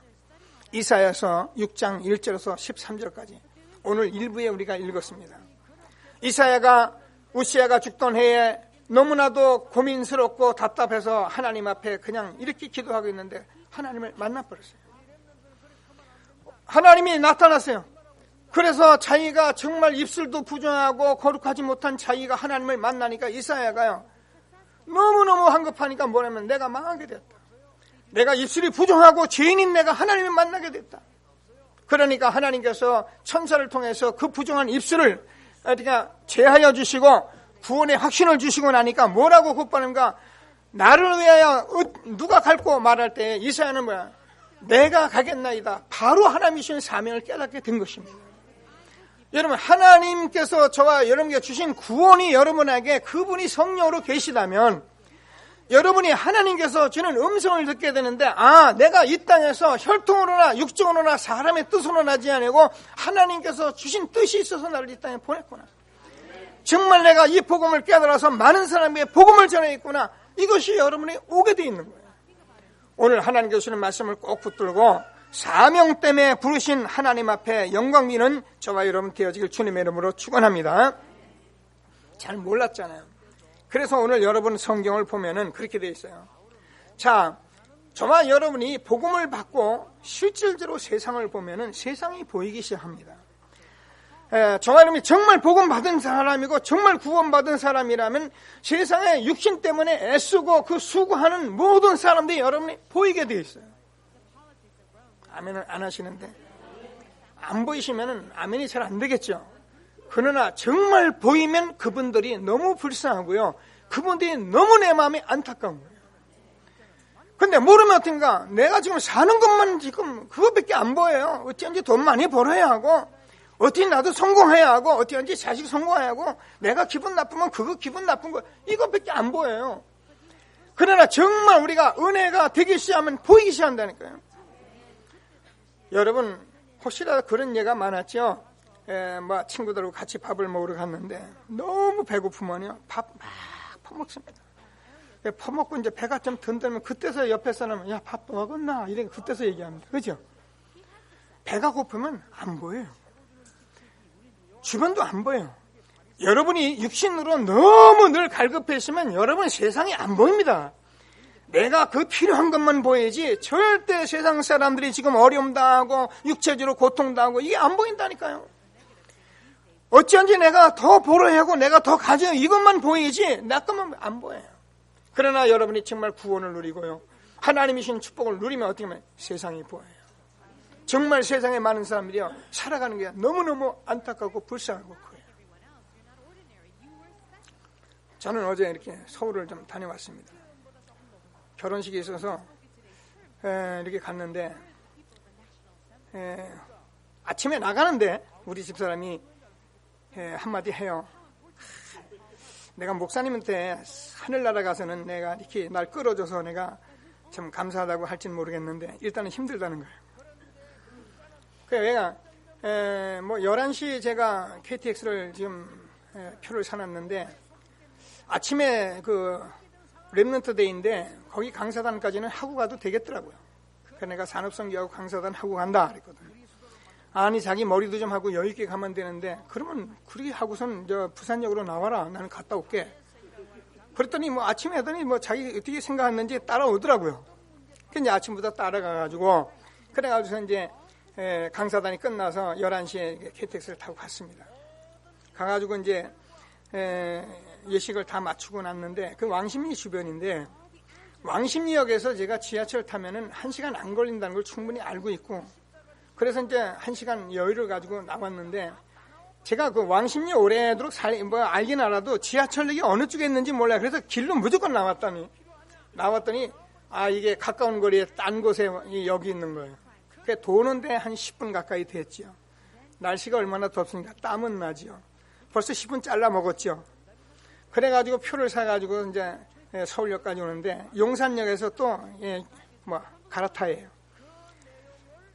이사야서 6장 1절에서 13절까지 오늘 일부에 우리가 읽었습니다. 이사야가 우시야가 죽던 해에 너무나도 고민스럽고 답답해서 하나님 앞에 그냥 이렇게 기도하고 있는데 하나님을 만나버렸어요. 하나님이 나타났어요. 그래서 자기가 정말 입술도 부정하고 거룩하지 못한 자기가 하나님을 만나니까 이사야가요, 너무너무 황급하니까 뭐냐면 내가 망하게 됐다, 내가 입술이 부정하고 죄인인 내가 하나님을 만나게 됐다. 그러니까 하나님께서 천사를 통해서 그 부정한 입술을 제하여 주시고 구원의 확신을 주시고 나니까 뭐라고 곧바른가, 나를 위하여 누가 갈고 말할 때 이사야는 뭐야, 내가 가겠나이다. 바로 하나님이 주신 사명을 깨닫게 된 것입니다. 여러분, 하나님께서 저와 여러분에게 주신 구원이 여러분에게 그분이 성령으로 계시다면 여러분이 하나님께서 주는 음성을 듣게 되는데, 아, 내가 이 땅에서 혈통으로나 육종으로나 사람의 뜻으로 나지 않고 하나님께서 주신 뜻이 있어서 나를 이 땅에 보냈구나, 정말 내가 이 복음을 깨달아서 많은 사람에게 복음을 전해있구나, 이것이 여러분이 오게 돼 있는 거예요. 오늘 하나님께서 주는 말씀을 꼭 붙들고 사명 때문에 부르신 하나님 앞에 영광 비는 저와 여러분 되어지길 주님의 이름으로 축원합니다. 잘 몰랐잖아요. 그래서 오늘 여러분 성경을 보면은 그렇게 되어 있어요. 자, 저와 여러분이 복음을 받고 실질적으로 세상을 보면은 세상이 보이기 시작합니다. 저와 여러분이 정말 복음 받은 사람이고 정말 구원받은 사람이라면 세상에 육신 때문에 애쓰고 그 수고하는 모든 사람들이 여러분이 보이게 되어 있어요. 아멘을 안 하시는데, 안 보이시면은 아멘이 잘 안 되겠죠. 그러나 정말 보이면 그분들이 너무 불쌍하고요, 그분들이 너무 내 마음이 안타까운 거예요. 근데 모르면 어떤가, 내가 지금 사는 것만 지금 그것밖에 안 보여요. 어찌한지 돈 많이 벌어야 하고, 어떻게 나도 성공해야 하고, 어떻게 자식 성공해야 하고, 내가 기분 나쁘면 그거 기분 나쁜 거, 이것밖에 안 보여요. 그러나 정말 우리가 은혜가 되기 시작하면 보이기 시작한다니까요. 여러분, 혹시라도 그런 예가 많았죠? 뭐 친구들하고 같이 밥을 먹으러 갔는데 너무 배고프면요, 밥 막 퍼먹습니다. 퍼먹고 이제 배가 좀 든들면 그때서 옆에 사람은 야, 밥 먹었나? 이렇게 그때서 얘기합니다. 그죠? 배가 고프면 안 보여요. 주변도 안 보여요. 여러분이 육신으로 너무 늘 갈급해 있으면 여러분 세상이 안 보입니다. 내가 그 필요한 것만 보이지 절대 세상 사람들이 지금 어려움 당하고 육체적으로 고통 당하고 이게 안 보인다니까요. 어찌한지 내가 더 벌어야 하고 내가 더 가져야 이것만 보이지 나 것만 안 보여요. 그러나 여러분이 정말 구원을 누리고요, 하나님이 주신 축복을 누리면 어떻게 하면 세상이 보여요. 정말 세상에 많은 사람들이요, 살아가는 게 너무너무 안타깝고 불쌍하고 그래요. 저는 어제 이렇게 서울을 좀 다녀왔습니다. 결혼식이 있어서 이렇게 갔는데 아침에 나가는데 우리 집사람이 한마디 해요. 내가 목사님한테 하늘나라 가서는 내가 이렇게 날 끌어줘서 내가 참 감사하다고 할지는 모르겠는데 일단은 힘들다는 거예요. 그래서 내가 뭐 11시에 제가 KTX를 지금 표를 사놨는데 아침에 그 랩넌트 데이인데 거기 강사단까지는 하고 가도 되겠더라고요. 그래서 내가 산업성기하고 강사단 하고 간다 그랬거든요. 아니 자기 머리도 좀 하고 여유 있게 가면 되는데 그러면 그렇게 하고선 저 부산역으로 나와라. 나는 갔다 올게. 그랬더니 뭐 아침에 하더니 뭐 자기 어떻게 생각했는지 따라오더라고요. 그래서 이제 아침부터 따라가가지고 그래가지고 이제 강사단이 끝나서 11시에 KTX를 타고 갔습니다. 가가지고 이제 예식을 다 마치고 났는데 그 왕십리 주변인데 왕십리역에서 제가 지하철 타면은 1시간 안 걸린다는 걸 충분히 알고 있고 그래서 이제 1시간 여유를 가지고 나왔는데 제가 그 왕십리 오래도록 알긴 알아도 지하철역이 어느 쪽에 있는지 몰라요. 그래서 길로 무조건 나왔더니 이게 가까운 거리에 딴 곳에 여기 있는 거예요. 그게 도는데 한 10분 가까이 됐죠. 날씨가 얼마나 덥습니까? 땀은 나죠. 벌써 10분 잘라 먹었죠. 그래가지고 표를 사가지고 이제 서울역까지 오는데 용산역에서 또 갈아타예요.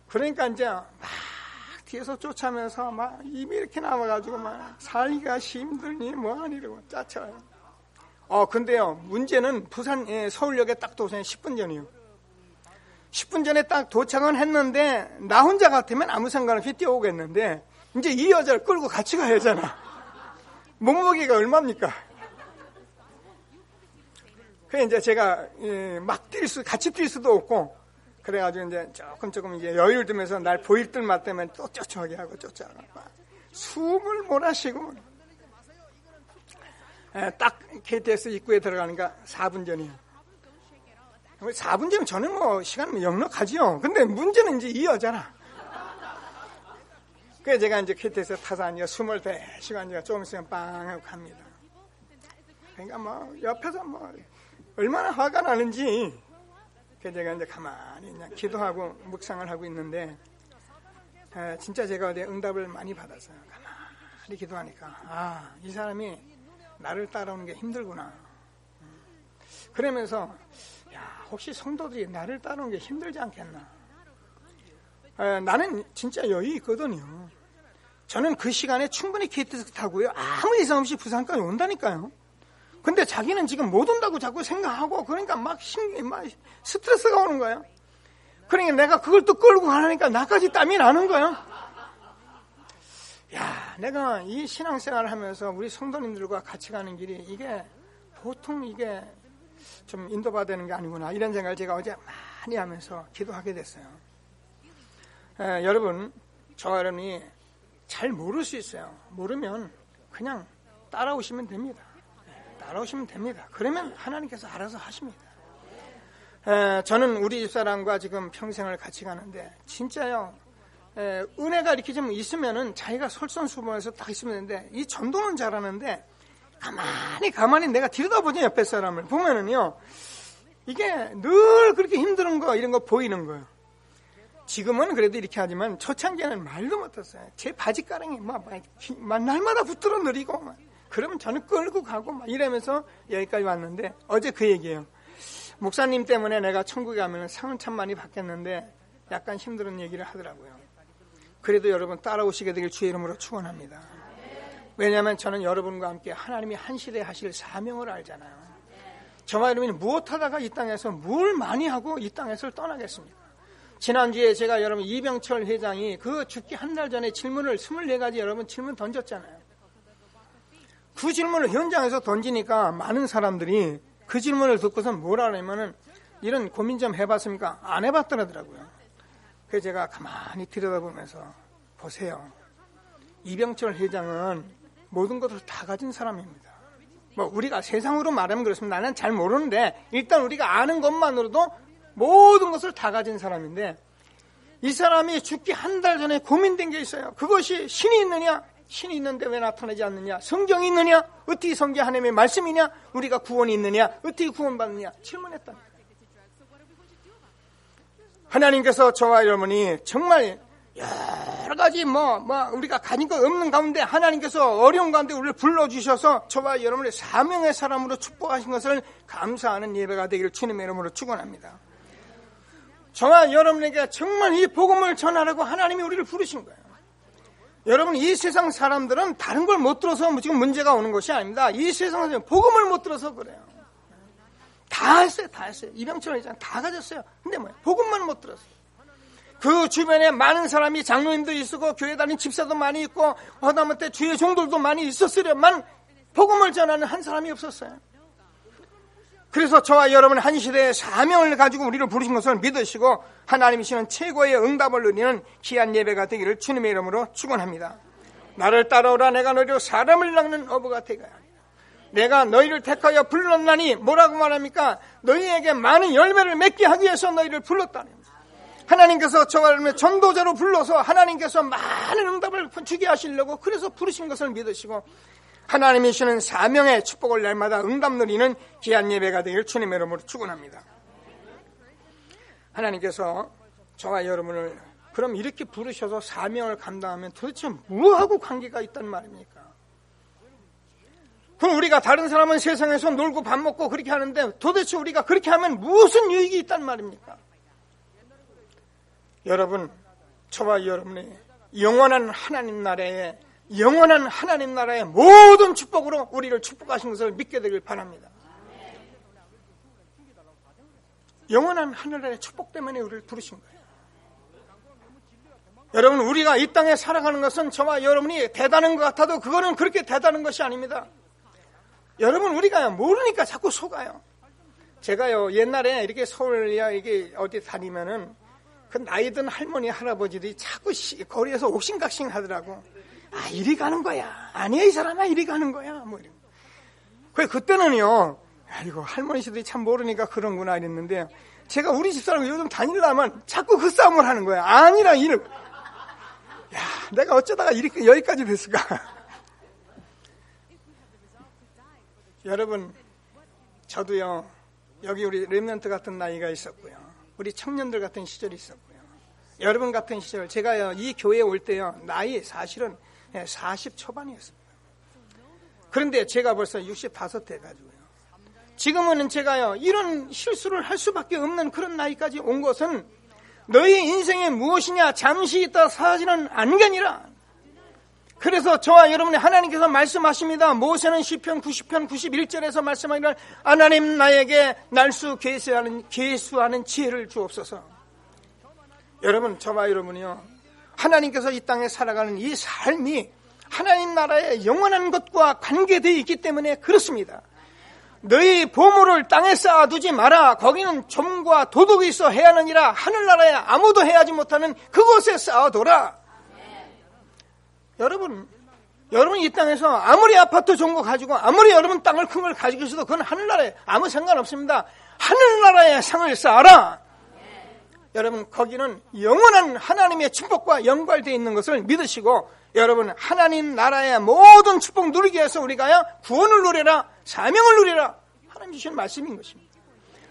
그러니까 이제 막 뒤에서 쫓아면서 막 입이 이렇게 나와가지고 막 살기가 힘들니 뭐하니 이러고 짜쳐요. 근데요 문제는 부산 서울역에 딱 도착한 10분 전이요. 10분 전에 딱 도착은 했는데 나 혼자 같으면 아무 상관없이 뛰어오겠는데 이제 이 여자를 끌고 같이 가야 하잖아. 몸무게가 얼마입니까? 그래 이제 제가 막 같이 뛸 수도 없고 그래가지고 이제 조금 이제 여유를 두면서 날 보일 듯만 때면 또 쫓아가게 하고 쫓아가. 숨을 몰아쉬고 딱 KTX 입구에 들어가니까 4분 전이에요. 4분 전이면 저는 뭐 시간 넉넉하지요. 근데 문제는 이제 이 여자라. 그래서 제가 이제 KTX 타서 앉아 숨을 대쉬고 앉아 조금 있으면 빵 하고 갑니다. 그러니까 뭐 옆에서 뭐 얼마나 화가 나는지. 그래서 제가 이제 가만히 그냥 기도하고 묵상을 하고 있는데 진짜 제가 어디 응답을 많이 받았어요. 가만히 기도하니까 이 사람이 나를 따라오는 게 힘들구나. 그러면서 혹시 성도들이 나를 따라오는 게 힘들지 않겠나. 나는 진짜 여유 있거든요. 저는 그 시간에 충분히 KTX 타고요. 아무 이상 없이 부산까지 온다니까요. 근데 자기는 지금 못 온다고 자꾸 생각하고 그러니까 막 스트레스가 오는 거예요. 그러니까 내가 그걸 또 끌고 가려니까 나까지 땀이 나는 거예요. 내가 이 신앙생활을 하면서 우리 성도님들과 같이 가는 길이 이게 보통 이게 좀 인도받아야 되는 게 아니구나 이런 생각을 제가 어제 많이 하면서 기도하게 됐어요. 여러분 저와 여러분이 잘 모를 수 있어요. 모르면 그냥 따라오시면 됩니다. 그러면 하나님께서 알아서 하십니다. 저는 우리 집사람과 지금 평생을 같이 가는데 진짜요. 은혜가 이렇게 좀 있으면은 자기가 솔선수범해서 딱 있으면 되는데 이 전도는 잘하는데 가만히 내가 들여다보죠. 옆에 사람을 보면은요 이게 늘 그렇게 힘든 거 이런 거 보이는 거예요. 지금은 그래도 이렇게 하지만 초창기에는 말도 못했어요. 제 바지가랑이 막 날마다 붙들어 느리고 그러면 저는 끌고 가고 막 이러면서 여기까지 왔는데 어제 그 얘기예요. 목사님 때문에 내가 천국에 가면 상은 참 많이 받겠는데 약간 힘든 얘기를 하더라고요. 그래도 여러분 따라오시게 되길 주의 이름으로 축원합니다. 왜냐하면 저는 여러분과 함께 하나님이 한 시대에 하실 사명을 알잖아요. 저와 여러분이 무엇하다가 이 땅에서 뭘 많이 하고 이 땅에서 떠나겠습니까? 지난주에 제가 여러분 이병철 회장이 그 죽기 한 달 전에 질문을 24가지 여러분 질문 던졌잖아요. 그 질문을 현장에서 던지니까 많은 사람들이 그 질문을 듣고서 뭐라 하냐면은 이런 고민 좀 해봤습니까? 안 해봤더라고요. 그래서 제가 가만히 들여다보면서 보세요. 이병철 회장은 모든 것을 다 가진 사람입니다. 뭐 우리가 세상으로 말하면 그렇습니다. 나는 잘 모르는데 일단 우리가 아는 것만으로도 모든 것을 다 가진 사람인데 이 사람이 죽기 한 달 전에 고민된 게 있어요. 그것이 신이 있느냐? 신이 있는데 왜 나타나지 않느냐? 성경이 있느냐? 어떻게 성경 하나님의 말씀이냐? 우리가 구원이 있느냐? 어떻게 구원받느냐? 질문했다. 하나님께서 저와 여러분이 정말 여러 가지 우리가 가진 것 없는 가운데 하나님께서 어려운 가운데 우리를 불러주셔서 저와 여러분의 사명의 사람으로 축복하신 것을 감사하는 예배가 되기를 주님의 이름으로 축원합니다. 저와 여러분에게 정말 이 복음을 전하라고 하나님이 우리를 부르신 거예요. 여러분, 이 세상 사람들은 다른 걸 못 들어서 지금 문제가 오는 것이 아닙니다. 이 세상에서 복음을 못 들어서 그래요. 다 했어요. 이병철 회장 다 가졌어요. 근데 복음만 못 들었어요. 그 주변에 많은 사람이 장로님도 있고 교회 다니는 집사도 많이 있고 하다못해 주의 종들도 많이 있었으려만 복음을 전하는 한 사람이 없었어요. 그래서 저와 여러분 한 시대의 사명을 가지고 우리를 부르신 것을 믿으시고 하나님이시는 최고의 응답을 누리는 귀한 예배가 되기를 주님의 이름으로 축원합니다. 나를 따라오라. 내가 너희로 사람을 낚는 어부가 되게 하리라. 내가 너희를 택하여 불렀나니 뭐라고 말합니까? 너희에게 많은 열매를 맺게 하기 위해서 너희를 불렀다는 겁니다. 하나님께서 저와 여러분의 전도자로 불러서 하나님께서 많은 응답을 주게 하시려고 그래서 부르신 것을 믿으시고 하나님이 주시는 사명의 축복을 날마다 응답 누리는 귀한 예배가 되길 주님의 이름으로 축원합니다. 하나님께서 저와 여러분을 그럼 이렇게 부르셔서 사명을 감당하면 도대체 뭐하고 관계가 있단 말입니까? 그럼 우리가 다른 사람은 세상에서 놀고 밥 먹고 그렇게 하는데 도대체 우리가 그렇게 하면 무슨 유익이 있단 말입니까? 여러분, 저와 여러분의 영원한 하나님 나라의 모든 축복으로 우리를 축복하신 것을 믿게 되길 바랍니다. 영원한 하늘나라의 축복 때문에 우리를 부르신 거예요. 여러분, 우리가 이 땅에 살아가는 것은 저와 여러분이 대단한 것 같아도 그거는 그렇게 대단한 것이 아닙니다. 여러분, 우리가 모르니까 자꾸 속아요. 제가요, 옛날에 이렇게 서울이야 이게 어디 다니면은 그 나이 든 할머니, 할아버지들이 자꾸 거리에서 옥신각신 하더라고. 아, 이리 가는 거야. 아니야, 이 사람아, 이리 가는 거야. 뭐 이런. 그때는요, 아이고, 할머니들이 참 모르니까 그런구나 이랬는데, 제가 우리 집사람 요즘 다니려면 자꾸 그 싸움을 하는 거야. 아니라 이를. 야, 내가 어쩌다가 이렇게 여기까지 됐을까? 여러분, 저도요, 여기 우리 렘넌트 같은 나이가 있었고요. 우리 청년들 같은 시절이 있었고요. 여러분 같은 시절, 제가요, 이 교회에 올 때요, 나이 사실은 40 초반이었습니다. 그런데 제가 벌써 65 돼가지고요. 지금은 제가요, 이런 실수를 할 수밖에 없는 그런 나이까지 온 것은 너희 인생이 무엇이냐, 잠시 있다 사라지는 않은 게 아니라, 그래서 저와 여러분이 하나님께서 말씀하십니다. 모세는 시편 90편 91절에서 말씀하기를 하나님 나에게 날수 계수하는 지혜를 주옵소서. 여러분, 저와 여러분이요, 하나님께서 이 땅에 살아가는 이 삶이 하나님 나라의 영원한 것과 관계되어 있기 때문에 그렇습니다. 너희 보물을 땅에 쌓아두지 마라. 거기는 점과 도둑이 있어 해하느니라. 하늘나라에 아무도 해하지 못하는 그곳에 쌓아둬라. 여러분 이 땅에서 아무리 아파트 좋은 거 가지고 아무리 여러분 땅을 큰 걸 가지고 있어도 그건 하늘나라에 아무 상관없습니다. 하늘나라에 상을 쌓아라. 여러분, 거기는 영원한 하나님의 축복과 연관되어 있는 것을 믿으시고, 여러분, 하나님 나라의 모든 축복 누리기 위해서 우리가 구원을 누려라, 사명을 누려라, 하나님 주시는 말씀인 것입니다.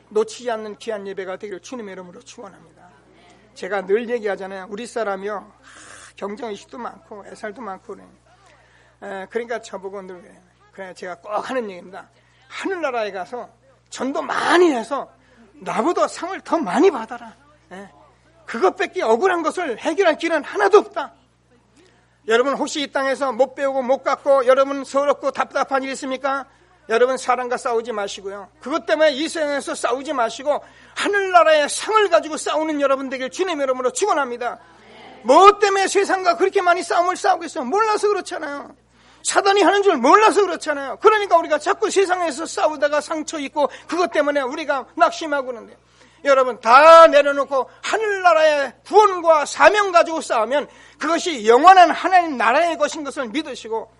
놓치지 않는 귀한 예배가 되기를 주님의 이름으로 축원합니다. 제가 늘 얘기하잖아요. 우리 사람이요, 경쟁의식도 많고 애살도 많고 그래. 그러니까 저보고 늘 그래, 제가 꼭 하는 얘기입니다. 하늘나라에 가서 전도 많이 해서 나보다 상을 더 많이 받아라. 그것밖에 억울한 것을 해결할 길은 하나도 없다. 여러분, 혹시 이 땅에서 못 배우고 못 갖고 여러분 서럽고 답답한 일 있습니까? 여러분, 사람과 싸우지 마시고요. 그것 때문에 이 세상에서 싸우지 마시고 하늘나라의 상을 가지고 싸우는 여러분 되길 주님의 이름으로 축원합니다. 뭐 때문에 세상과 그렇게 많이 싸움을 싸우고 있어요? 몰라서 그렇잖아요. 사단이 하는 줄 몰라서 그렇잖아요. 그러니까 우리가 자꾸 세상에서 싸우다가 상처 입고 그것 때문에 우리가 낙심하고 그러는데, 여러분, 다 내려놓고 하늘나라의 구원과 사명 가지고 싸우면 그것이 영원한 하나님 나라의 것인 것을 믿으시고,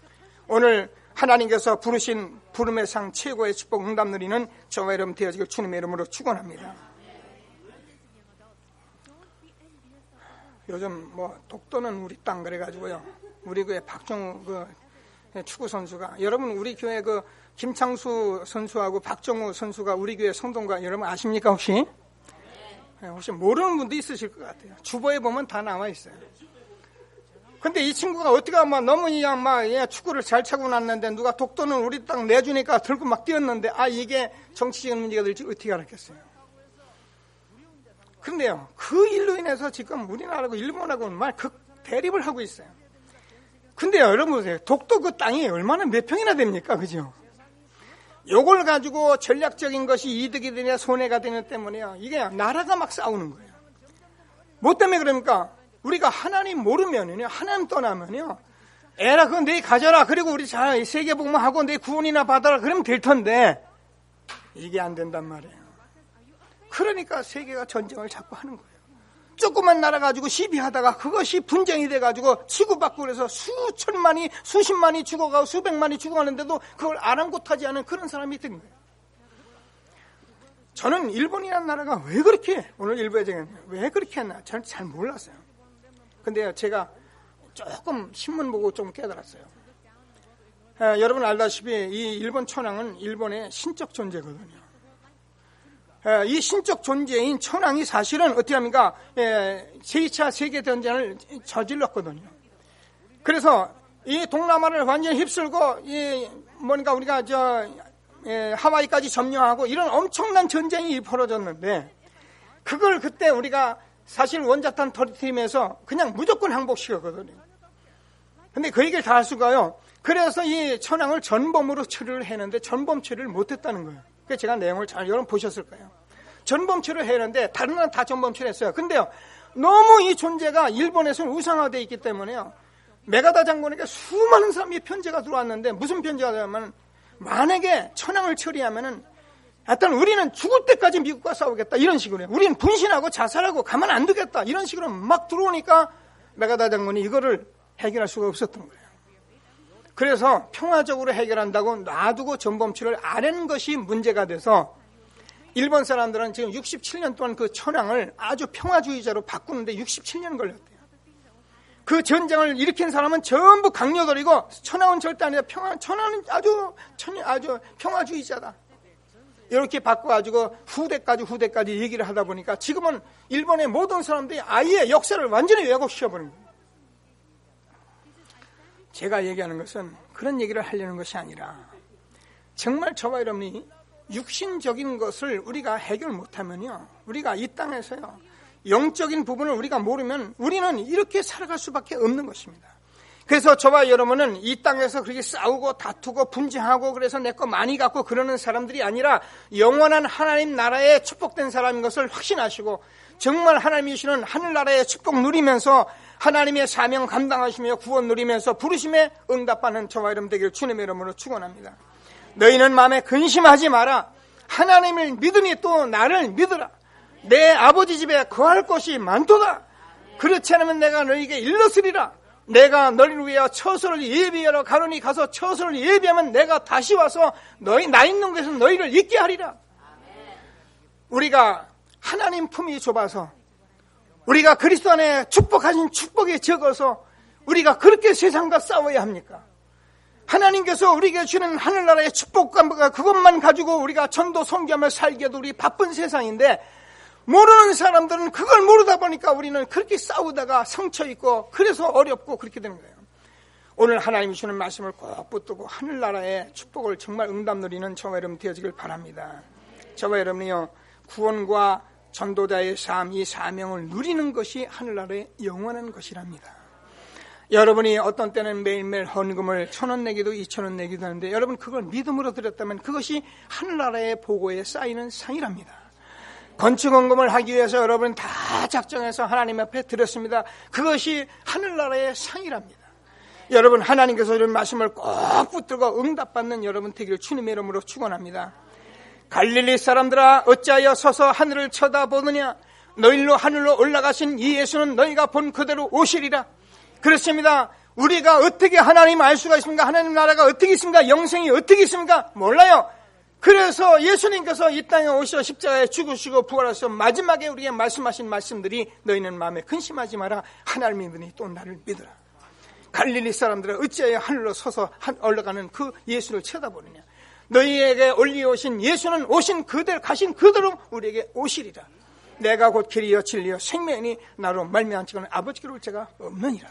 오늘 하나님께서 부르신 부름의 상 최고의 축복 응답 누리는 저와 여러분 되어지길 주님의 이름으로 축원합니다. 요즘 독도는 우리 땅 그래가지고요, 우리 교회 박정우 축구 선수가, 여러분 우리 교회 김창수 선수하고 박정우 선수가 우리 교회 성동가 여러분 아십니까 혹시? 혹시 모르는 분도 있으실 것 같아요. 주보에 보면 다 나와 있어요. 근데 이 친구가 어떻게 하면 너무 그냥 막 축구를 잘 차고 났는데 누가 독도는 우리 땅 내주니까 들고 막 뛰었는데 이게 정치적인 문제가 될지 어떻게 알았겠어요. 그런데요, 그 일로 인해서 지금 우리나라하고 일본하고는 막 대립을 하고 있어요. 근데요, 여러분 보세요. 독도 그 땅이 얼마나 몇 평이나 됩니까? 그죠? 요걸 가지고 전략적인 것이 이득이 되냐 손해가 되냐 때문에요. 이게 나라가 막 싸우는 거예요. 뭐 때문에 그럽니까? 우리가 하나님 모르면요, 하나님 떠나면요, 에라 그건 내 가져라. 그리고 우리 잘 세계복음하고 내 구원이나 받아라. 그러면 될 텐데 이게 안 된단 말이에요. 그러니까 세계가 전쟁을 자꾸 하는 거예요. 조그만 나라 가지고 시비하다가 그것이 분쟁이 돼가지고 치고받고 그래서 수천만이 수십만이 죽어가고 수백만이 죽어가는데도 그걸 아랑곳하지 않은 그런 사람이 된 거예요. 저는 일본이라는 나라가 왜 그렇게 오늘 일부에 왜 그렇게 했나 저는 잘 몰랐어요. 근데요, 제가 조금 신문 보고 좀 깨달았어요. 여러분 알다시피 이 일본 천황은 일본의 신적 존재거든요. 이 신적 존재인 천황이 사실은 어떻게 합니까? 제2차 세계대전을 저질렀거든요. 그래서 이 동남아를 완전히 휩쓸고 뭔가 우리가 하와이까지 점령하고 이런 엄청난 전쟁이 벌어졌는데 그걸 그때 우리가 사실 원자탄 터뜨리면서 그냥 무조건 항복시켰거든요. 근데 그 얘기를 다 할 수가요. 그래서 이 천황을 전범으로 처리를 했는데 전범 처리를 못했다는 거예요. 그래서 제가 내용을 잘 여러분 보셨을 거예요. 전범 처리를 했는데 다른 나라는 다 전범 처리했어요. 근데요, 너무 이 존재가 일본에서는 우상화되어 있기 때문에요. 메가다 장군에게 수많은 사람이 편지가 들어왔는데 무슨 편지가 들어오면 만약에 천황을 처리하면은 하여튼 우리는 죽을 때까지 미국과 싸우겠다 이런 식으로 해요. 우리는 분신하고 자살하고 가만 안 두겠다 이런 식으로 막 들어오니까 메가다 장군이 이거를 해결할 수가 없었던 거예요. 그래서 평화적으로 해결한다고 놔두고 전범치를 안 하는 것이 문제가 돼서 일본 사람들은 지금 67년 동안 그 천황을 아주 평화주의자로 바꾸는데 67년 걸렸대요. 그 전쟁을 일으킨 사람은 전부 강요들이고 천황은 절대 아니라 천황은 아주 평화주의자다. 이렇게 바꿔가지고 후대까지 얘기를 하다 보니까 지금은 일본의 모든 사람들이 아예 역사를 완전히 왜곡시켜버린 거예요. 제가 얘기하는 것은 그런 얘기를 하려는 것이 아니라 정말 저와 여러분이 육신적인 것을 우리가 해결 못하면요, 우리가 이 땅에서요 영적인 부분을 우리가 모르면 우리는 이렇게 살아갈 수밖에 없는 것입니다. 그래서 저와 여러분은 이 땅에서 그렇게 싸우고 다투고 분쟁하고 그래서 내 거 많이 갖고 그러는 사람들이 아니라 영원한 하나님 나라에 축복된 사람인 것을 확신하시고 정말 하나님이 주시는 하늘나라의 축복 누리면서 하나님의 사명 감당하시며 구원 누리면서 부르심에 응답하는 저와 여러분 되기를 주님의 이름으로 축원합니다. 너희는 마음에 근심하지 마라. 하나님을 믿으니 또 나를 믿으라. 내 아버지 집에 거할 곳이 많도다. 그렇지 않으면 내가 너희에게 일러쓰리라. 내가 너희를 위하여 처소를 예비하러 가노니 가서 처소를 예비하면 내가 다시 와서 너희 나 있는 곳에서 너희를 있게 하리라. 우리가 하나님 품이 좁아서 우리가 그리스도 안에 축복하신 축복이 적어서 우리가 그렇게 세상과 싸워야 합니까? 하나님께서 우리에게 주는 하늘나라의 축복과 그것만 가지고 우리가 전도 선교하며 살기에도 우리 바쁜 세상인데 모르는 사람들은 그걸 모르다 보니까 우리는 그렇게 싸우다가 상처 있고 그래서 어렵고 그렇게 되는 거예요. 오늘 하나님이 주는 말씀을 꼭 붙들고 하늘나라의 축복을 정말 응답 누리는 저와 여러분 되어지길 바랍니다. 저와 여러분이요, 구원과 전도자의 삶, 이 사명을 누리는 것이 하늘나라의 영원한 것이랍니다. 여러분이 어떤 때는 매일매일 헌금을 1,000원 내기도 2,000원 내기도 하는데 여러분 그걸 믿음으로 드렸다면 그것이 하늘나라의 보고에 쌓이는 상이랍니다. 건축헌금을 하기 위해서 여러분 다 작정해서 하나님 앞에 드렸습니다. 그것이 하늘나라의 상이랍니다. 여러분 하나님께서 이런 말씀을 꼭 붙들고 응답받는 여러분 되기를 주님의 이름으로 축원합니다. 갈릴리 사람들아 어찌하여 서서 하늘을 쳐다보느냐. 너희로 하늘로 올라가신 이 예수는 너희가 본 그대로 오시리라. 그렇습니다. 우리가 어떻게 하나님 알 수가 있습니까? 하나님 나라가 어떻게 있습니까? 영생이 어떻게 있습니까? 몰라요. 그래서 예수님께서 이 땅에 오셔 십자가에 죽으시고 부활하셔서 마지막에 우리에게 말씀하신 말씀들이 너희는 마음에 근심하지 마라. 하나님을 믿으니 또 나를 믿으라. 갈릴리 사람들은 어찌하여 하늘로 서서 올라가는 그 예수를 쳐다보느냐. 너희에게 올리오신 예수는 오신 그대로 가신 그대로 우리에게 오시리라. 내가 곧 길이요 진리요 생명이니 나로 말미암지 않고는 아버지께로 올 자가 없느니라.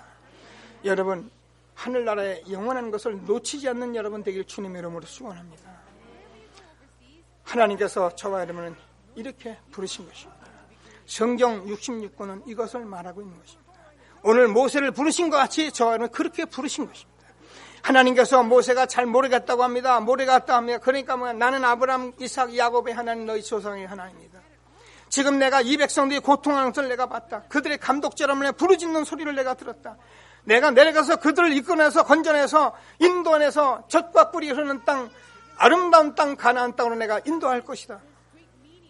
여러분, 하늘나라의 영원한 것을 놓치지 않는 여러분 되길 주님의 이름으로 축원합니다. 하나님께서 저와 여러분은 이렇게 부르신 것입니다. 성경 66권은 이것을 말하고 있는 것입니다. 오늘 모세를 부르신 것 같이 저와 여러분은 그렇게 부르신 것입니다. 하나님께서 모세가 잘 모르겠다고 합니다. 모르겠다고 합니다. 그러니까 나는 아브라함, 이삭, 야곱의 하나님, 너희 조상의 하나님이다. 지금 내가 이 백성들이 고통하는 것을 내가 봤다. 그들의 감독자라면 부르짖는 소리를 내가 들었다. 내가 내려가서 그들을 이끌어내서 건져내서 인도안에서 젖과 꿀이 흐르는 땅, 아름다운 땅 가나안 땅으로 내가 인도할 것이다.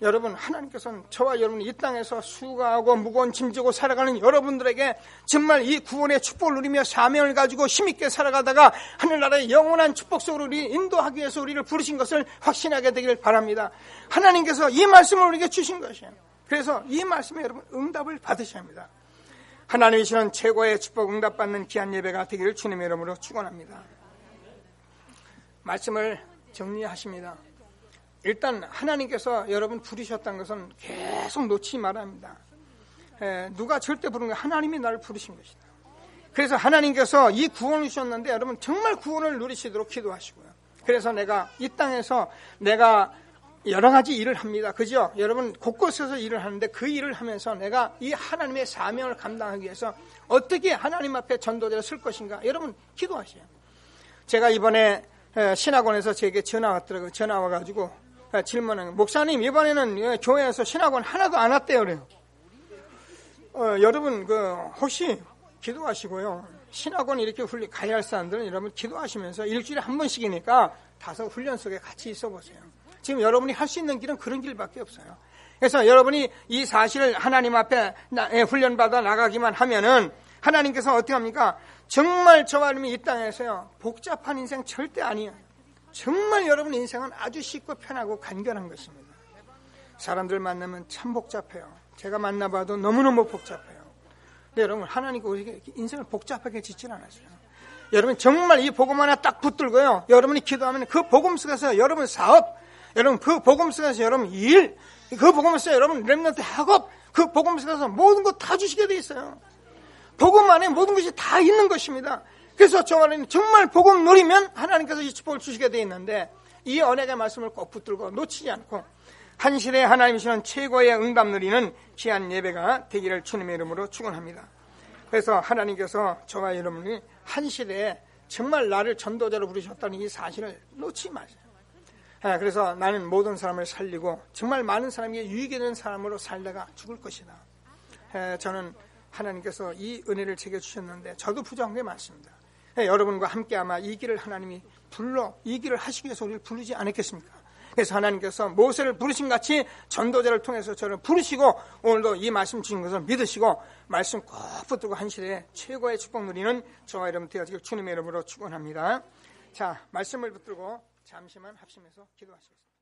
여러분, 하나님께서는 저와 여러분이 이 땅에서 수고하고 무거운 짐지고 살아가는 여러분들에게 정말 이 구원의 축복을 누리며 사명을 가지고 힘있게 살아가다가 하늘나라의 영원한 축복 속으로 우리 인도하기 위해서 우리를 부르신 것을 확신하게 되기를 바랍니다. 하나님께서 이 말씀을 우리에게 주신 것이에요. 그래서 이 말씀에 여러분 응답을 받으셔야 합니다. 하나님이 주시는 최고의 축복 응답받는 귀한 예배가 되기를 주님의 이름으로 축원합니다. 말씀을 정리하십니다. 일단 하나님께서 여러분 부르셨다는 것은 계속 놓치지 말아야 합니다. 누가 절대 부르는 거예요? 하나님이 나를 부르신 것이다. 그래서 하나님께서 이 구원을 주셨는데 여러분 정말 구원을 누리시도록 기도하시고요. 그래서 내가 이 땅에서 내가 여러 가지 일을 합니다. 그죠? 여러분 곳곳에서 일을 하는데 그 일을 하면서 내가 이 하나님의 사명을 감당하기 위해서 어떻게 하나님 앞에 전도자를 쓸 것인가? 여러분 기도하세요. 제가 이번에 신학원에서 제게 전화 왔더라고요. 전화 와가지고 질문은 목사님 이번에는 교회에서 신학원 하나도 안 왔대요. 그래요. 여러분 혹시 기도하시고요. 신학원 이렇게 가야 할 사람들은 여러분 기도하시면서 일주일에 한 번씩이니까 다소 훈련 속에 같이 있어 보세요. 지금 여러분이 할 수 있는 길은 그런 길밖에 없어요. 그래서 여러분이 이 사실을 하나님 앞에 훈련받아 나가기만 하면은 하나님께서 어떻게 합니까? 정말 저와 여러분이 이 땅에서요 복잡한 인생 절대 아니에요. 정말 여러분 인생은 아주 쉽고 편하고 간결한 것입니다. 사람들 만나면 참 복잡해요. 제가 만나봐도 너무너무 복잡해요. 근데 여러분 하나님께 우리에게 인생을 복잡하게 짓질 않았어요. 여러분 정말 이 복음 하나 딱 붙들고요. 여러분이 기도하면 그 복음 속에서 여러분 사업, 여러분 그 복음 속에서 여러분 일, 그 복음 속에서 여러분 렘넌트 학업, 그 복음 속에서 모든 것 다 주시게 돼 있어요. 복음 안에 모든 것이 다 있는 것입니다. 그래서 저는 정말 복음 누리면 하나님께서 이 축복을 주시게 돼 있는데 이 언약의 말씀을 꼭 붙들고 놓치지 않고 한실에 하나님이 주시는 최고의 응답 누리는 귀한 예배가 되기를 주님의 이름으로 축원합니다. 그래서 하나님께서 저와 여러분이 한실에 정말 나를 전도자로 부르셨다는 이 사실을 놓치지 마세요. 그래서 나는 모든 사람을 살리고 정말 많은 사람에게 유익이 되는 사람으로 살다가 죽을 것이다. 저는 하나님께서 이 은혜를 제게 주셨는데 저도 부족한 게 많습니다. 여러분과 함께 아마 이 길을 하나님이 이 길을 하시기 위해서 우리를 부르지 않았겠습니까? 그래서 하나님께서 모세를 부르신 같이 전도자를 통해서 저를 부르시고 오늘도 이 말씀 주신 것을 믿으시고 말씀 꼭 붙들고 한실에 최고의 축복 누리는 저와 여러분 되어지길 주님의 이름으로 축원합니다. 자, 말씀을 붙들고 잠시만 합심해서 기도하시겠습니다.